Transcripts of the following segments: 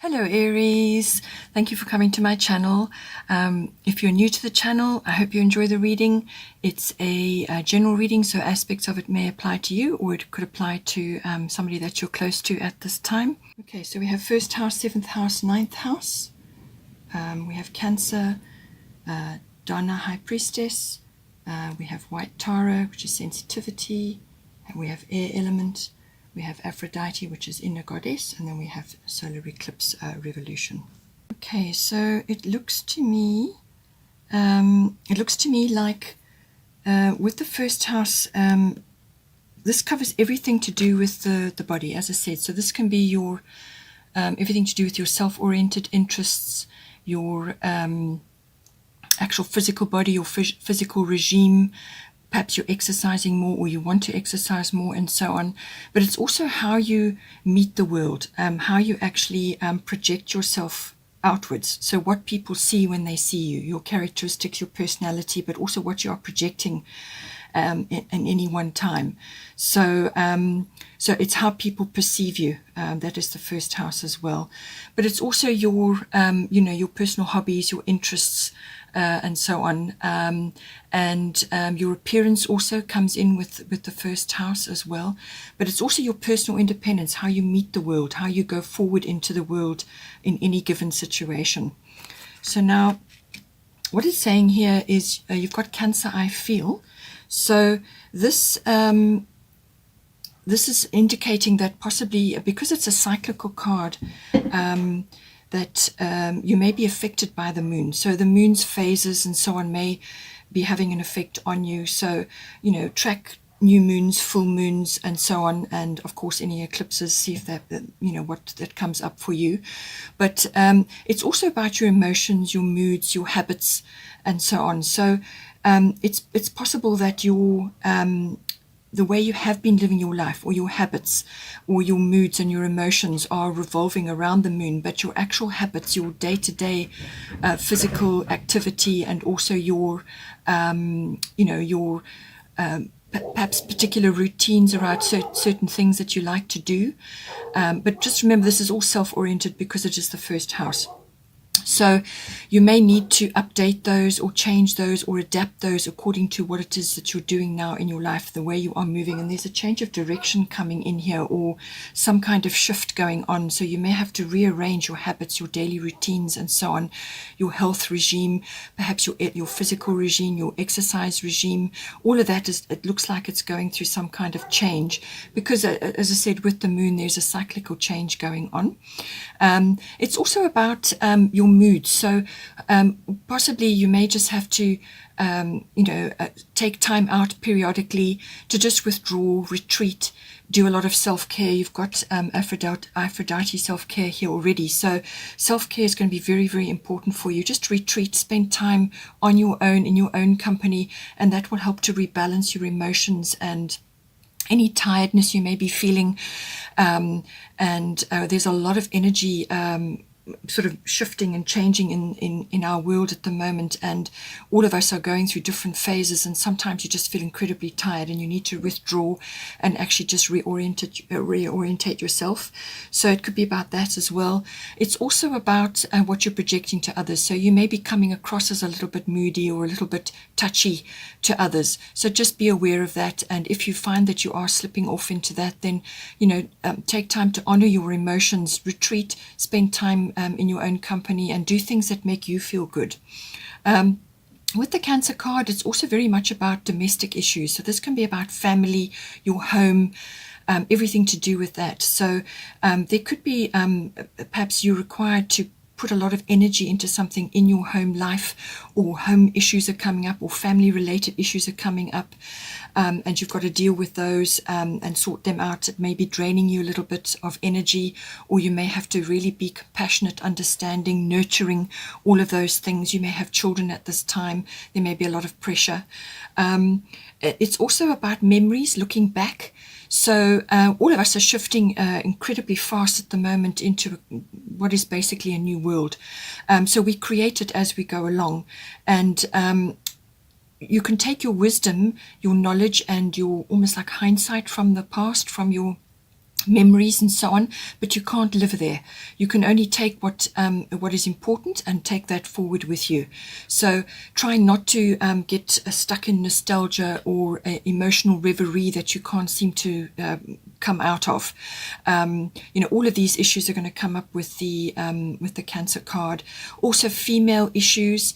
Hello Aries, thank you for coming to my channel. If you're new to the channel, I hope you enjoy the reading. It's a general reading, so aspects of it may apply to you, or it could apply to somebody that you're close to at this time. Okay, so we have first house, seventh house, ninth house. We have Cancer, Donna, High Priestess. We have White Tara, which is sensitivity. And we have air element. We have Aphrodite, which is inner goddess, and then we have solar eclipse revolution. Okay, so it looks to me like with the first house, this covers everything to do with the body, as I said. So this can be your everything to do with your self-oriented interests, your actual physical body, your physical regime. Perhaps you're exercising more, or you want to exercise more, and so on. But it's also how you meet the world, how you actually project yourself outwards. So what people see when they see you, your characteristics, your personality, but also what you are projecting in any one time. So so it's how people perceive you. That is the first house as well. But it's also your your personal hobbies, your interests, and so on, and your appearance also comes in with the first house as well. But it's also your personal independence, how you meet the world, how you go forward into the world in any given situation. So now what it's saying here is you've got Cancer, I feel. So this this is indicating that possibly, because it's a cyclical card, that you may be affected by the moon. So the moon's phases and so on may be having an effect on you. So, track new moons, full moons, and so on, and of course any eclipses, see if that what that comes up for you. But it's also about your emotions, your moods, your habits, and so on. So it's possible that your the way you have been living your life, or your habits, or your moods and your emotions are revolving around the moon, but your actual habits, your day-to-day physical activity, and also your your perhaps particular routines around certain things that you like to do. But just remember, this is all self-oriented because it is the first house. So you may need to update those, or change those, or adapt those according to what it is that you're doing now in your life, the way you are moving. And there's a change of direction coming in here, or some kind of shift going on. So you may have to rearrange your habits, your daily routines, and so on, your health regime, perhaps your physical regime, your exercise regime. All of that it looks like it's going through some kind of change, because as I said, with the moon, there's a cyclical change going on. It's also about your mood. So possibly you may just have to take time out periodically to just withdraw, retreat, do a lot of self-care. You've got Aphrodite self-care here already. So self-care is going to be very, very important for you. Just retreat, spend time on your own, in your own company, and that will help to rebalance your emotions and any tiredness you may be feeling. And there's a lot of energy sort of shifting and changing in our world at the moment, and all of us are going through different phases, and sometimes you just feel incredibly tired and you need to withdraw and actually just reorientate yourself. So it could be about that as well. It's also about what you're projecting to others. So you may be coming across as a little bit moody or a little bit touchy to others, so just be aware of that. And if you find that you are slipping off into that, then take time to honor your emotions, retreat, spend time in your own company, and do things that make you feel good. With the Cancer card, it's also very much about domestic issues. So this can be about family, your home, everything to do with that. So there could be perhaps you're required to put a lot of energy into something in your home life, or home issues are coming up, or family related issues are coming up, and you've got to deal with those and sort them out. It may be draining you a little bit of energy, or you may have to really be compassionate, understanding, nurturing, all of those things. You may have children at this time. There may be a lot of pressure. It's also about memories, looking back. So all of us are shifting incredibly fast at the moment into what is basically a new world. So we create it as we go along, and you can take your wisdom, your knowledge, and your almost like hindsight from the past, from your memories and so on, but you can't live there. You can only take what is important and take that forward with you. So try not to get stuck in nostalgia or emotional reverie that you can't seem to come out of. All of these issues are going to come up with the Cancer card. Also female issues,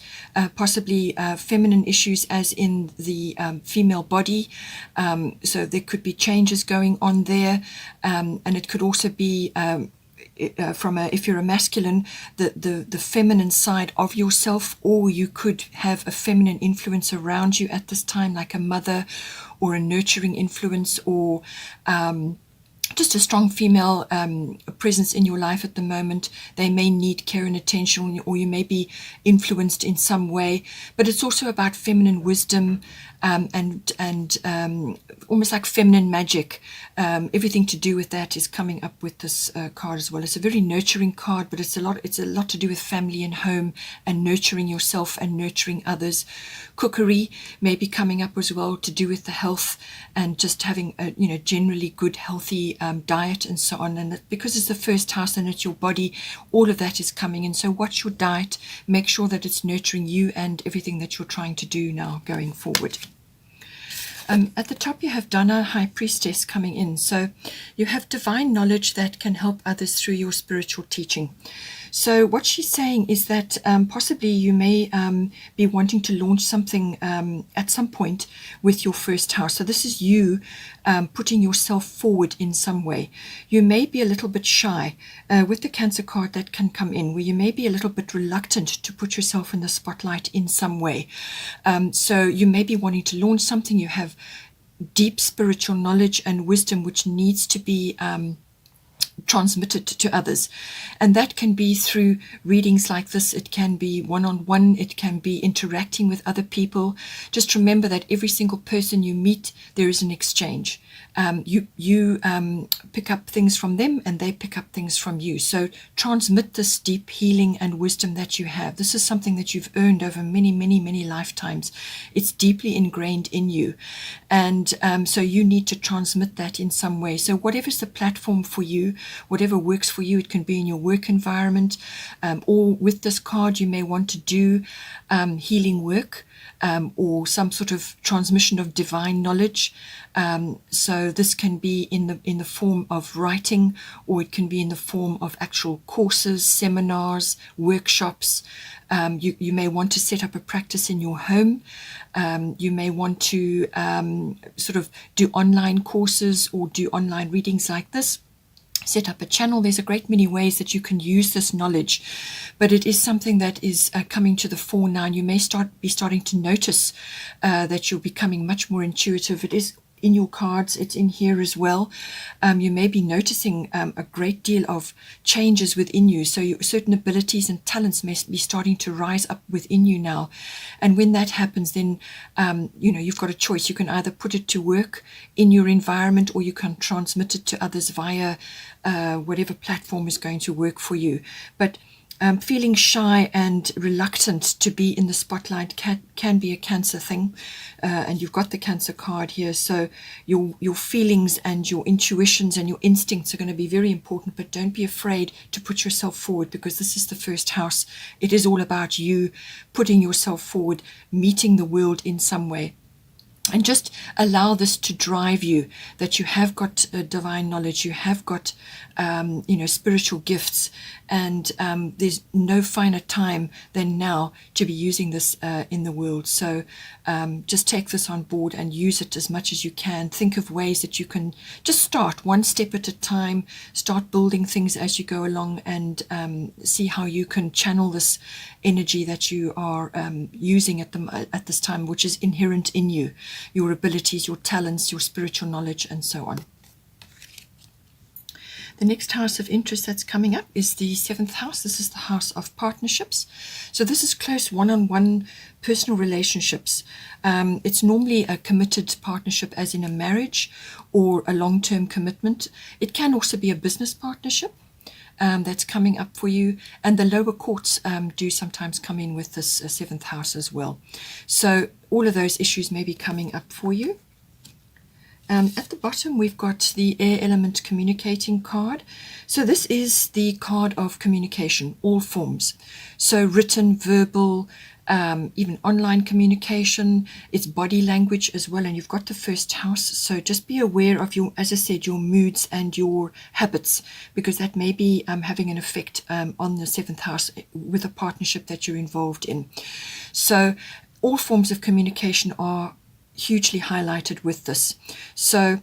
possibly feminine issues as in the female body. So there could be changes going on there. And it could also be if you're a masculine, the feminine side of yourself, or you could have a feminine influence around you at this time, like a mother or a nurturing influence, or just a strong female presence in your life at the moment. They may need care and attention, or you may be influenced in some way. But it's also about feminine wisdom and almost like feminine magic. Everything to do with that is coming up with this card as well. It's a very nurturing card, but it's a lot to do with family and home and nurturing yourself and nurturing others. Cookery may be coming up as well, to do with the health and just having a generally good healthy diet and so on. And because it's the first house and it's your body, all of that is coming in. So watch your diet, make sure that it's nurturing you and everything that you're trying to do now going forward. At the top you have Donna, High Priestess, coming in. So you have divine knowledge that can help others through your spiritual teaching. So what she's saying is that possibly you may be wanting to launch something at some point with your first house. So this is you putting yourself forward in some way. You may be a little bit shy with the Cancer card that can come in, where you may be a little bit reluctant to put yourself in the spotlight in some way. So you may be wanting to launch something. You have deep spiritual knowledge and wisdom which needs to be transmitted to others, and that can be through readings like this. It can be one-on-one, it can be interacting with other people. Just remember that every single person you meet, there is an exchange. You pick up things from them and they pick up things from you. So transmit this deep healing and wisdom that you have. This is something that you've earned over many lifetimes. It's deeply ingrained in you, and so you need to transmit that in some way. So whatever's the platform for you, whatever works for you, it can be in your work environment, or with this card you may want to do healing work, or some sort of transmission of divine knowledge. So this can be in the form of writing, or it can be in the form of actual courses, seminars, workshops. You may want to set up a practice in your home. You may want to sort of do online courses or do online readings like this. Set up a channel. There's a great many ways that you can use this knowledge, but it is something that is coming to the fore now. And you may be starting to notice that you're becoming much more intuitive. It is in your cards, it's in here as well. You may be noticing a great deal of changes within you. So certain abilities and talents may be starting to rise up within you now. And when that happens, then you've got a choice. You can either put it to work in your environment, or you can transmit it to others via whatever platform is going to work for you. But feeling shy and reluctant to be in the spotlight can be a Cancer thing, and you've got the Cancer card here. So your feelings and your intuitions and your instincts are going to be very important, but don't be afraid to put yourself forward, because this is the first house. It is all about you putting yourself forward, meeting the world in some way. And just allow this to drive you, that you have got divine knowledge, you have got spiritual gifts, and there's no finer time than now to be using this in the world. So just take this on board and use it as much as you can. Think of ways that you can just start one step at a time, start building things as you go along, and see how you can channel this energy that you are using at this time, which is inherent in you, your abilities, your talents, your spiritual knowledge, and so on. The next house of interest that's coming up is the 7th house. This is the house of partnerships. So this is close one-on-one personal relationships. It's normally a committed partnership, as in a marriage or a long-term commitment. It can also be a business partnership that's coming up for you. And the lower courts do sometimes come in with this 7th house as well. So all of those issues may be coming up for you. At the bottom, we've got the air element communicating card. So this is the card of communication, all forms. So written, verbal, even online communication. It's body language as well. And you've got the first house. So just be aware of your, as I said, your moods and your habits, because that may be having an effect on the seventh house with a partnership that you're involved in. So all forms of communication are hugely highlighted with this. So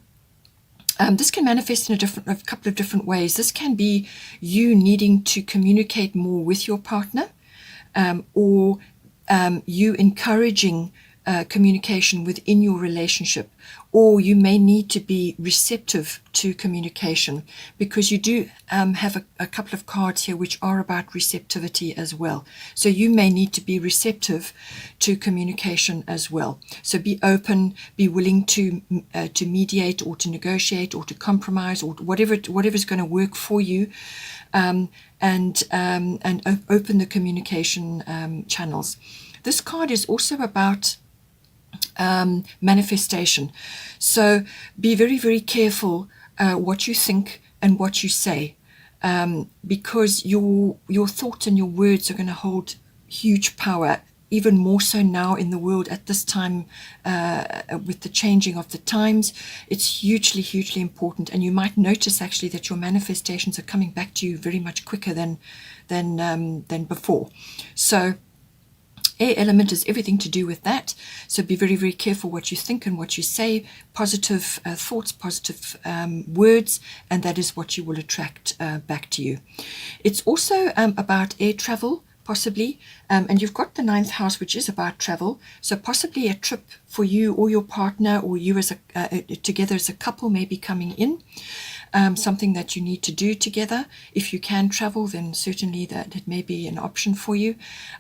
this can manifest in a couple of different ways. This can be you needing to communicate more with your partner, or you encouraging communication within your relationship, or you may need to be receptive to communication, because you do have a couple of cards here which are about receptivity as well. So you may need to be receptive to communication as well. So be open, be willing to mediate or to negotiate or to compromise or whatever's going to work for you, and open the communication channels. This card is also about manifestation. So be very, very careful what you think and what you say, because your thoughts and your words are going to hold huge power, even more so now in the world at this time, with the changing of the times. It's hugely, hugely important. And you might notice actually that your manifestations are coming back to you very much quicker than before. So air element is everything to do with that. So be very, very careful what you think and what you say. Positive thoughts, positive words, and that is what you will attract back to you. It's also about air travel, possibly, and you've got the ninth house, which is about travel. So possibly a trip for you or your partner, or you as together as a couple may be coming in. Something that you need to do together. If you can travel, then certainly that it may be an option for you.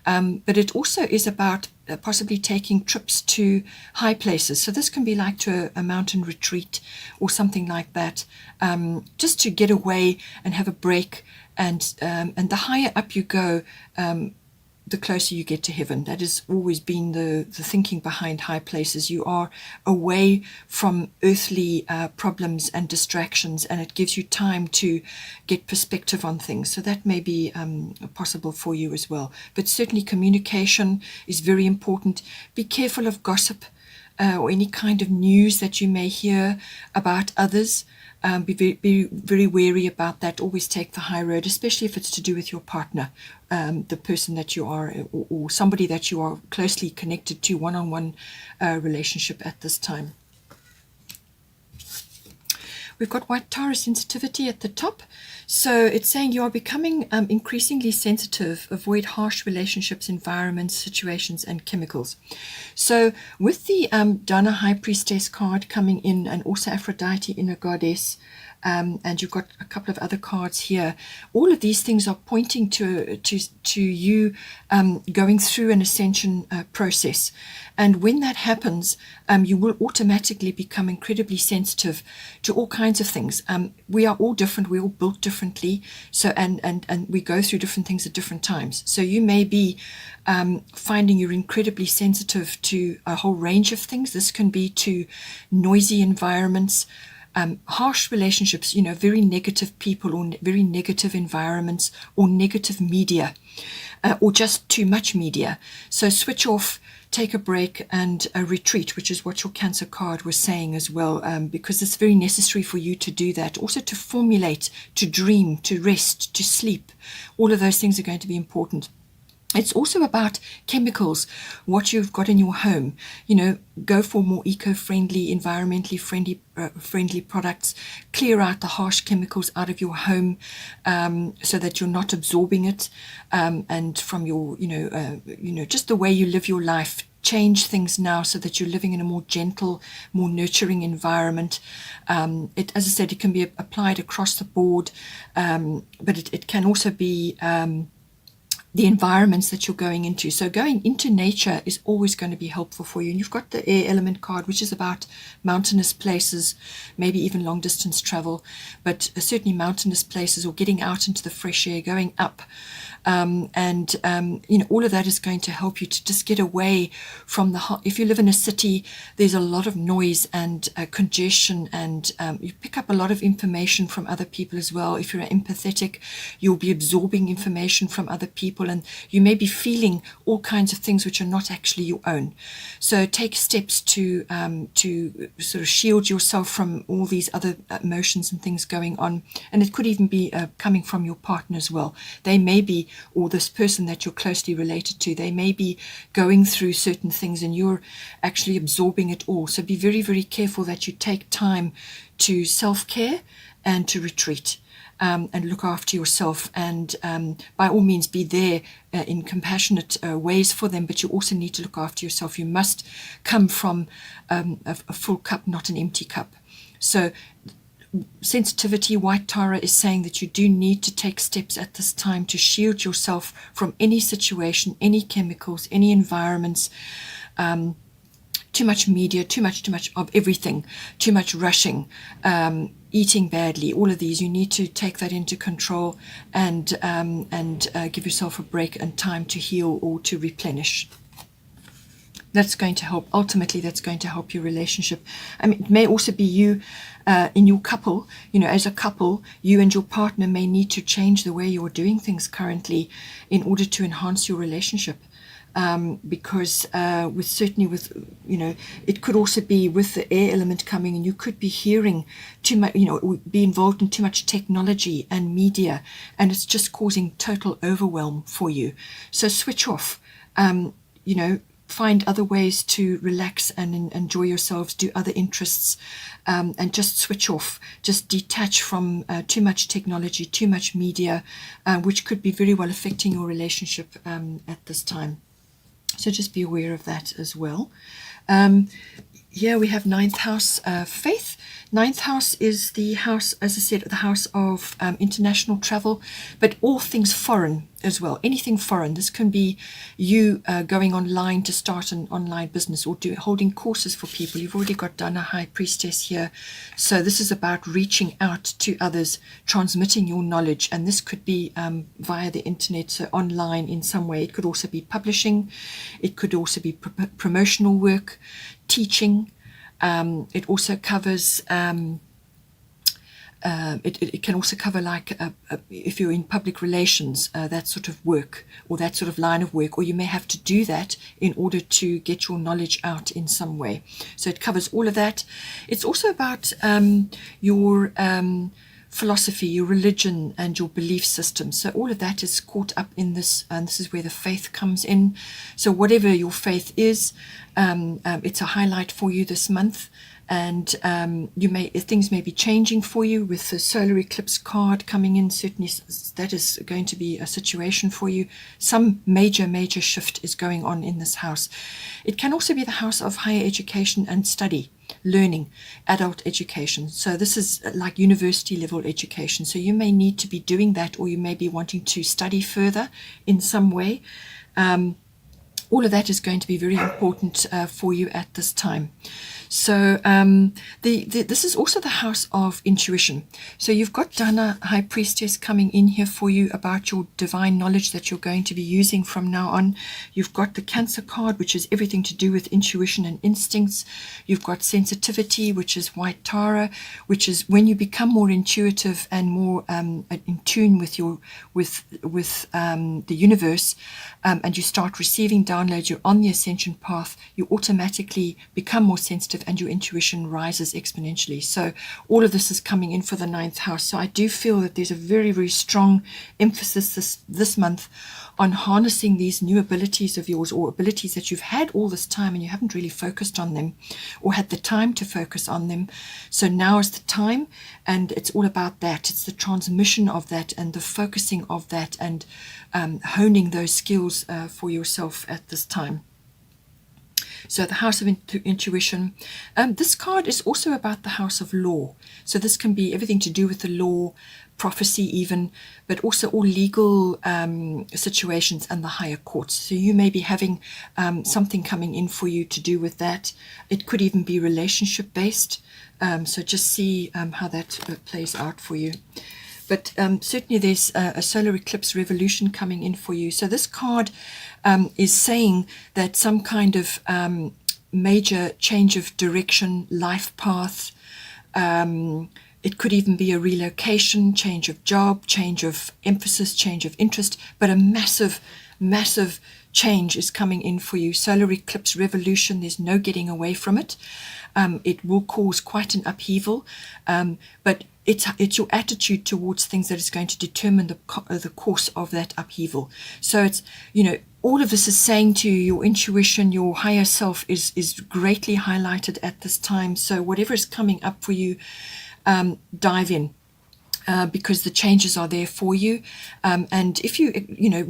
But it also is about possibly taking trips to high places. So this can be like to a mountain retreat or something like that, just to get away and have a break. And the higher up you go, the closer you get to heaven. That has always been the thinking behind high places. You are away from earthly problems and distractions, and it gives you time to get perspective on things. So that may be possible for you as well. But certainly communication is very important. Be careful of gossip or any kind of news that you may hear about others. Be very wary about that. Always take the high road, especially if it's to do with your partner, the person that you are, or somebody that you are closely connected to, one-on-one relationship at this time. We've got white Taurus sensitivity at the top. So it's saying you are becoming increasingly sensitive. Avoid harsh relationships, environments, situations, and chemicals. So with the Dana High Priestess card coming in, and also Aphrodite, Inner Goddess, and you've got a couple of other cards here. All of these things are pointing to you going through an ascension process. And when that happens, you will automatically become incredibly sensitive to all kinds of things. We are all different. We're all built differently. So and we go through different things at different times. So you may be finding you're incredibly sensitive to a whole range of things. This can be to noisy environments, harsh relationships, very negative people, or very negative environments, or negative media, or just too much media. So switch off, take a break, and a retreat, which is what your Cancer card was saying as well, because it's very necessary for you to do that. Also to formulate, to dream, to rest, to sleep. All of those things are going to be important. It's also about chemicals, what you've got in your home. Go for more eco-friendly, environmentally friendly products. Clear out the harsh chemicals out of your home, so that you're not absorbing it. And from your, just the way you live your life, change things now so that you're living in a more gentle, more nurturing environment. As I said, it can be applied across the board, but it can also be the environments that you're going into. So going into nature is always going to be helpful for you. And you've got the air element card, which is about mountainous places, maybe even long distance travel, but certainly mountainous places, or getting out into the fresh air, going up. all of that is going to help you to just get away from if you live in a city, there's a lot of noise and congestion, and you pick up a lot of information from other people as well. If you're empathetic, you'll be absorbing information from other people, and you may be feeling all kinds of things which are not actually your own. So take steps to sort of shield yourself from all these other emotions and things going on. And it could even be coming from your partner as well. They may be, or this person that you're closely related to, they may be going through certain things and you're actually absorbing it all. So be very, very careful that you take time to self-care and to retreat. And look after yourself, and by all means be there in compassionate ways for them, but you also need to look after yourself. You must come from a full cup, not an empty cup. So sensitivity, white Tara is saying that you do need to take steps at this time to shield yourself from any situation, any chemicals, any environments, too much media, too much of everything, too much rushing, eating badly, all of these. You need to take that into control and give yourself a break and time to heal or to replenish. That's going to help. Ultimately, that's going to help your relationship. I mean, it may also be you in your couple. As a couple, you and your partner may need to change the way you're doing things currently in order to enhance your relationship. Because it could also be with the air element coming, and you could be hearing too much, be involved in too much technology and media, and it's just causing total overwhelm for you. So switch off, find other ways to relax and enjoy yourselves, do other interests, and just switch off, just detach from too much technology, too much media, which could be very well affecting your relationship at this time. So just be aware of that as well. Here we have 9th house, faith. 9th house is the house, as I said, the house of international travel, but all things foreign as well. Anything foreign. This can be you going online to start an online business, or holding courses for people. You've already got Dana High Priestess here. So this is about reaching out to others, transmitting your knowledge, and this could be via the internet, so online in some way. It could also be publishing. It could also be promotional work, teaching. It also covers it can also cover if you're in public relations, that sort of work, or that sort of line of work, or you may have to do that in order to get your knowledge out in some way. So it covers all of that. It's also about your philosophy, your religion, and your belief system. So all of that is caught up in this, and this is where the faith comes in. So whatever your faith is, it's a highlight for you this month. And things may be changing for you with the solar eclipse card coming in. Certainly that is going to be a situation for you. Some major shift is going on in this house. It can also be the house of higher education and study, learning, adult education. So this is like university level education. So you may need to be doing that, or you may be wanting to study further in some way. All of that is going to be very important for you at this time. So this is also the house of intuition. So you've got Dana High Priestess coming in here for you about your divine knowledge that you're going to be using from now on. You've got the Cancer card, which is everything to do with intuition and instincts. You've got sensitivity, which is white Tara, which is when you become more intuitive and more in tune with the universe, and you start receiving downloads. You're on the ascension path. You automatically become more sensitive, and your intuition rises exponentially. So all of this is coming in for the 9th house. So I do feel that there's a very, very strong emphasis this month on harnessing these new abilities of yours, or abilities that you've had all this time and you haven't really focused on them or had the time to focus on them. So now is the time, and it's all about that. It's the transmission of that and the focusing of that, and honing those skills for yourself at this time. So the house of intuition. This card is also about the house of law. So this can be everything to do with the law, prophecy even, but also all legal situations and the higher courts. So you may be having something coming in for you to do with that. It could even be relationship based. So just see how that plays out for you. But certainly there's a solar eclipse revolution coming in for you. So this card is saying that some kind of major change of direction, life path. It could even be a relocation, change of job, change of emphasis, change of interest, but a massive, massive change is coming in for you. Solar eclipse revolution, there's no getting away from it. It will cause quite an upheaval, but it's your attitude towards things that is going to determine the course of that upheaval. So it's, all of this is saying to you, your intuition, your higher self is greatly highlighted at this time. So whatever is coming up for you, dive in. Because the changes are there for you, and if you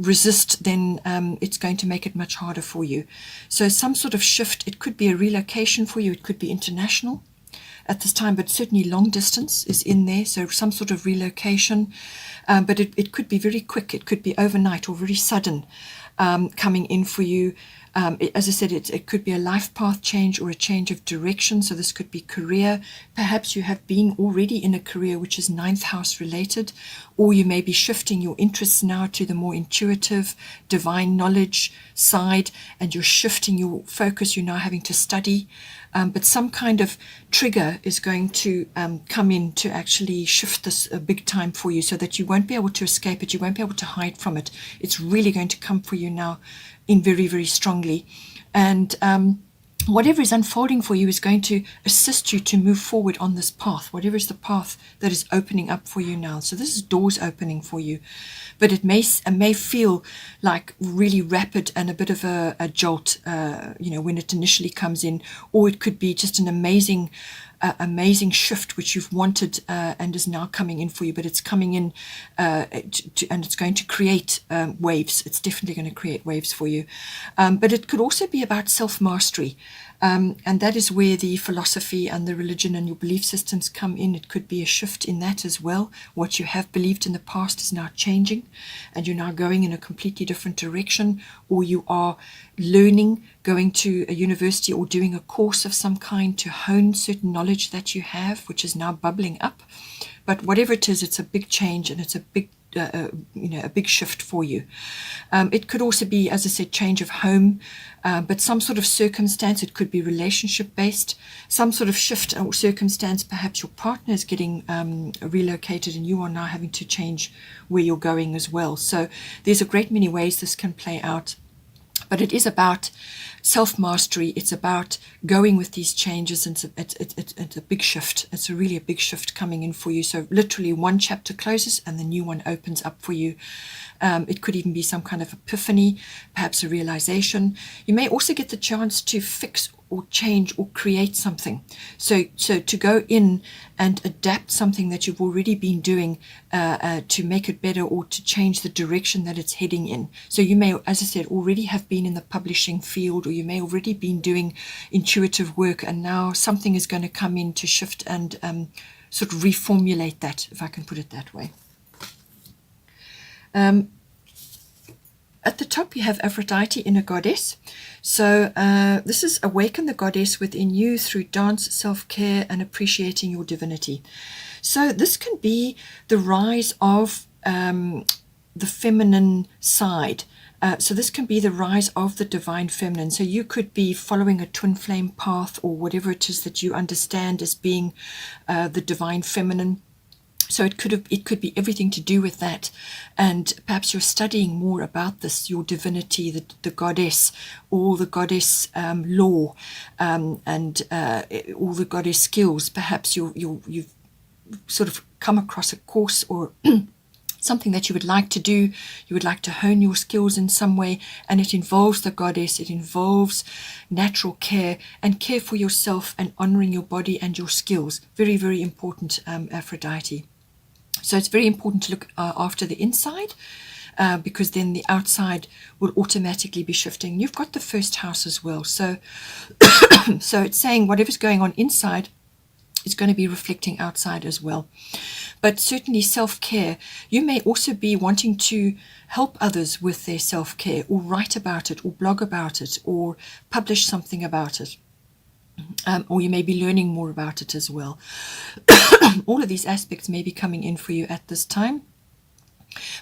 resist, then it's going to make it much harder for you. So some sort of shift. It could be a relocation for you. It could be international at this time, but certainly long distance is in there. So some sort of relocation, but it could be very quick. It could be overnight or very sudden coming in for you. As I said, it could be a life path change or a change of direction. So this could be career. Perhaps you have been already in a career which is ninth house related, or you may be shifting your interests now to the more intuitive, divine knowledge side, and you're shifting your focus. You're now having to study. But some kind of trigger is going to come in to actually shift this big time for you, so that you won't be able to escape it. You won't be able to hide from it. It's really going to come for you now in very, very strongly. And whatever is unfolding for you is going to assist you to move forward on this path, whatever is the path that is opening up for you now. So this is doors opening for you, but it may feel like really rapid and a bit of a jolt, when it initially comes in, or it could be just an amazing shift which you've wanted and is now coming in for you, but it's coming in and it's going to create waves. It's definitely going to create waves for you. But it could also be about self-mastery. And that is where the philosophy and the religion and your belief systems come in. It could be a shift in that as well. What you have believed in the past is now changing, and you're now going in a completely different direction, or you are learning, going to a university or doing a course of some kind to hone certain knowledge that you have, which is now bubbling up. But whatever it is, it's a big change, and it's a big a big shift for you. It could also be, as I said, change of home, but some sort of circumstance. It could be relationship based, some sort of shift or circumstance. Perhaps your partner is getting relocated and you are now having to change where you're going as well. So there's a great many ways this can play out. But it is about self-mastery. It's about going with these changes, and it's a big shift. It's really a big shift coming in for you. So literally one chapter closes and the new one opens up for you. It could even be some kind of epiphany, perhaps a realization. You may also get the chance to fix or change or create something. So to go in and adapt something that you've already been doing to make it better, or to change the direction that it's heading in. So you may, as I said, already have been in the publishing field, or you may already been doing intuitive work, and now something is going to come in to shift and sort of reformulate that, if I can put it that way. At the top you have Aphrodite, inner goddess. So this is awaken the goddess within you through dance, self-care, and appreciating your divinity. So this can be the rise of the feminine side. So this can be the rise of the divine feminine. So you could be following a twin flame path, or whatever it is that you understand as being the divine feminine. So it could be everything to do with that, and perhaps you're studying more about this, your divinity, the goddess, all the goddess lore, and all the goddess skills. Perhaps you've sort of come across a course or something that you would like to do. You would like to hone your skills in some way, and it involves the goddess. It involves natural care and care for yourself and honoring your body and your skills. Very, very important, Aphrodite. So it's very important to look after the inside, because then the outside will automatically be shifting. You've got the first house as well. So, so it's saying whatever's going on inside is going to be reflecting outside as well. But certainly self-care. You may also be wanting to help others with their self-care, or write about it, or blog about it, or publish something about it. or you may be learning more about it as well. All of these aspects may be coming in for you at this time.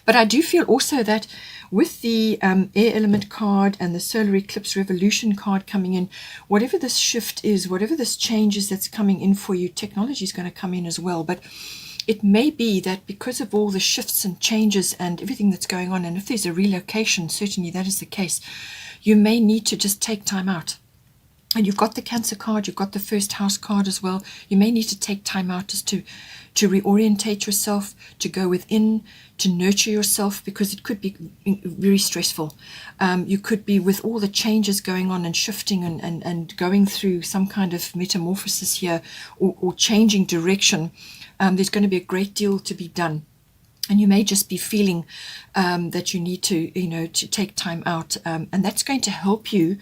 But I do feel also that with the air element card and the solar eclipse revolution card coming in, whatever this shift is, whatever this change is that's coming in for you, technology is going to come in as well. But it may be that because of all the shifts and changes and everything that's going on, and if there's a relocation, certainly that is the case, you may need to just take time out. And you've got the Cancer card, you've got the first house card as well. You may need to take time out just to reorientate yourself, to go within, to nurture yourself, because it could be very stressful. You could be, with all the changes going on and shifting and going through some kind of metamorphosis here, or changing direction. There's going to be a great deal to be done. And you may just be feeling that you need to, to take time out. And that's going to help you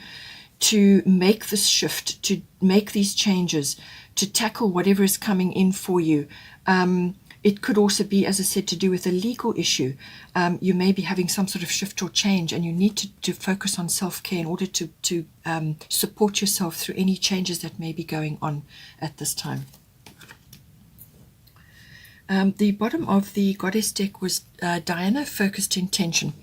to make this shift, to make these changes, to tackle whatever is coming in for you. It could also be, as I said, to do with a legal issue. You may be having some sort of shift or change, and you need to focus on self-care in order to support yourself through any changes that may be going on at this time. The bottom of the goddess deck was Diana, focused intention.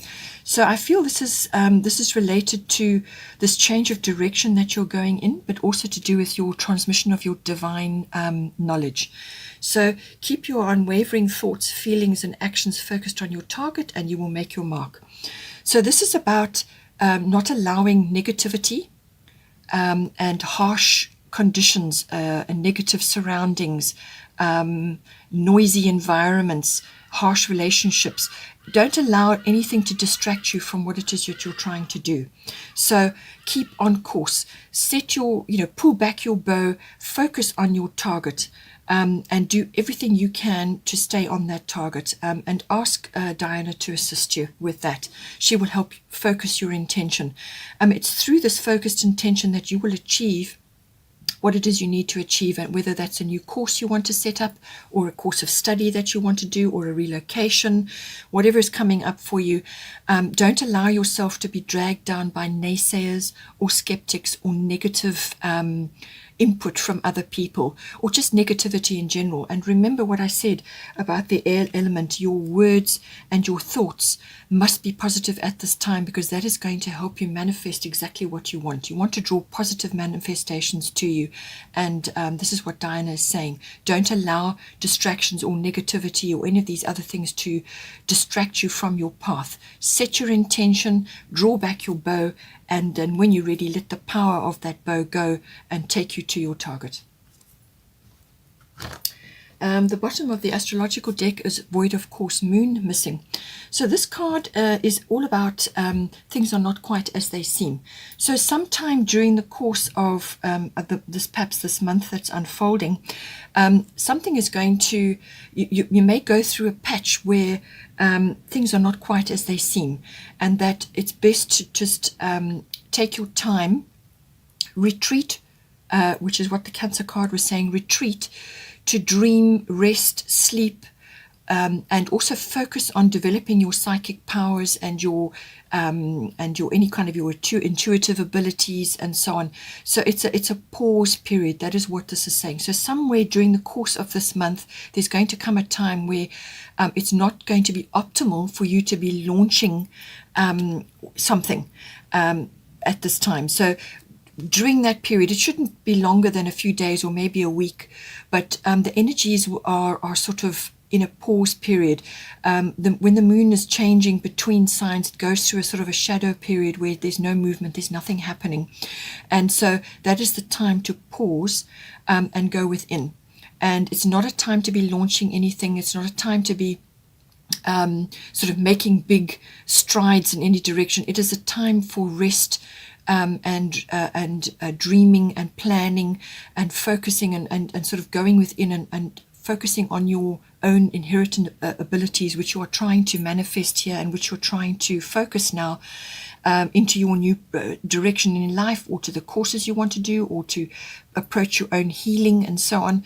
So I feel this is related to this change of direction that you're going in, but also to do with your transmission of your divine knowledge. So keep your unwavering thoughts, feelings, and actions focused on your target, and you will make your mark. So this is about not allowing negativity and harsh conditions and negative surroundings, noisy environments, harsh relationships. Don't allow anything to distract you from what it is that you're trying to do. So keep on course. Set your, pull back your bow, focus on your target, and do everything you can to stay on that target. And ask Diana to assist you with that. She will help focus your intention. It's through this focused intention that you will achieve what it is you need to achieve, and whether that's a new course you want to set up, or a course of study that you want to do, or a relocation, whatever is coming up for you. Don't allow yourself to be dragged down by naysayers or skeptics or negative input from other people, or just negativity in general. And remember what I said about the air element. Your words and your thoughts must be positive at this time, because that is going to help you manifest exactly what you want. You want to draw positive manifestations to you, and this is what Diana is saying. Don't allow distractions or negativity or any of these other things to distract you from your path. Set your intention, draw back your bow, and then when you're ready, let the power of that bow go and take you to your target. The bottom of the astrological deck is void of course, moon missing. So this card is all about things are not quite as they seem. So sometime during the course of perhaps this month that's unfolding, something is going to, you may go through a patch where things are not quite as they seem, and that it's best to just take your time, retreat, which is what the Cancer card was saying, retreat, to dream, rest, sleep, and also focus on developing your psychic powers and your any kind of your intuitive abilities and so on. So it's a pause period. That is what this is saying. So somewhere during the course of this month, there's going to come a time where it's not going to be optimal for you to be launching something at this time. So during that period, it shouldn't be longer than a few days or maybe a week, but the energies are sort of in a pause period. When the moon is changing between signs, it goes through a sort of a shadow period where there's no movement, there's nothing happening. And so that is the time to pause and go within. And it's not a time to be launching anything. It's not a time to be sort of making big strides in any direction. It is a time for rest, and dreaming and planning and focusing and sort of going within and focusing on your own inherent abilities, which you are trying to manifest here and which you're trying to focus now into your new direction in life, or to the courses you want to do, or to approach your own healing and so on.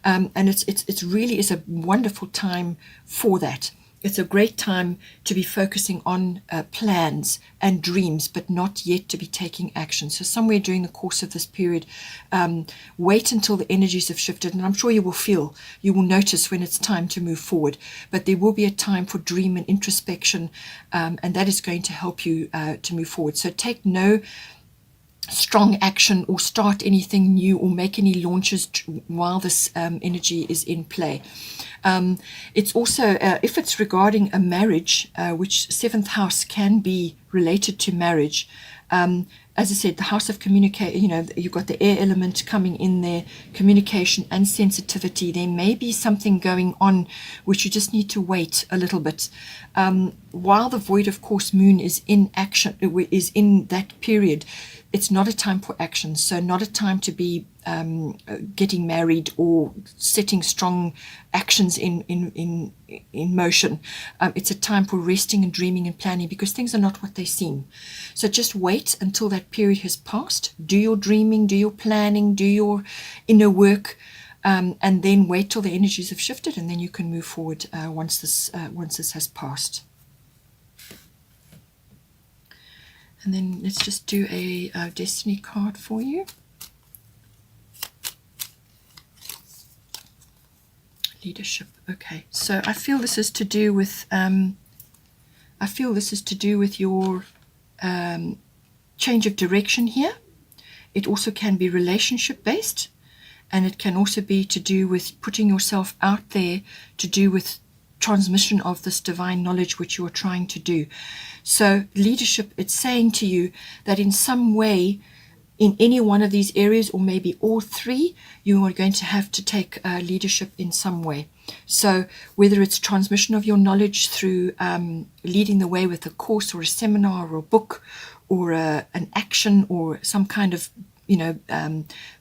And it's really is a wonderful time for that. It's a great time to be focusing on plans and dreams, but not yet to be taking action. So somewhere during the course of this period, wait until the energies have shifted, and I'm sure you will notice when it's time to move forward. But there will be a time for dream and introspection, and that is going to help you to move forward. So take no strong action or start anything new or make any launches while this energy is in play. It's also, if it's regarding a marriage, which 7th house can be related to marriage, as I said, the house of communication, you've got the air element coming in there, communication and sensitivity. There may be something going on which you just need to wait a little bit. While the void of course moon is in action, is in that period, it's not a time for action. So not a time to be getting married or setting strong actions in motion. It's a time for resting and dreaming and planning, because things are not what they seem. So just wait until that period has passed. Do your dreaming, do your planning, do your inner work, and then wait till the energies have shifted, and then you can move forward once this has passed. And then let's just do a destiny card for you. Leadership. Okay, so I feel this is to do with your change of direction here. It also can be relationship based, and it can also be to do with putting yourself out there, to do with transmission of this divine knowledge which you are trying to do. So leadership, it's saying to you that in some way, in any one of these areas, or maybe all three, you are going to have to take leadership in some way. So whether it's transmission of your knowledge through leading the way with a course or a seminar or a book or an action or some kind of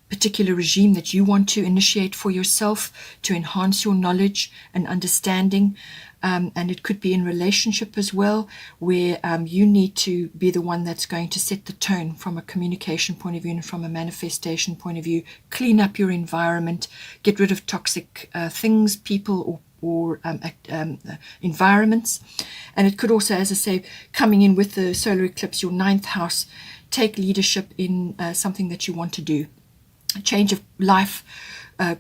particular regime that you want to initiate for yourself to enhance your knowledge and understanding. And it could be in relationship as well, where you need to be the one that's going to set the tone from a communication point of view and from a manifestation point of view. Clean up your environment, get rid of toxic things, people, or environments. And it could also, as I say, coming in with the solar eclipse, your 9th house, take leadership in something that you want to do. A change of life,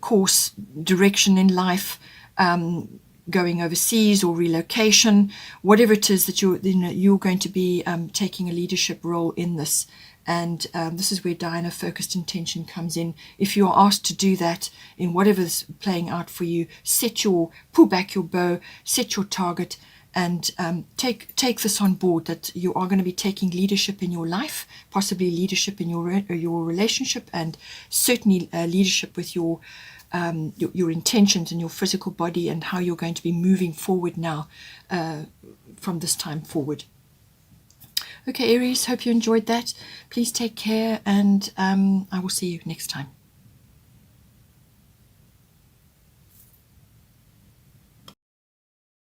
course, direction in life, going overseas or relocation, whatever it is that you're going to be taking a leadership role in this. And this is where Diana focused intention comes in. If you are asked to do that in whatever's playing out for you, pull back your bow, set your target, and take this on board, that you are going to be taking leadership in your life, possibly leadership in your relationship, and certainly leadership with your intentions and your physical body, and how you're going to be moving forward now from this time forward. Okay, Aries, hope you enjoyed that. Please take care, and I will see you next time.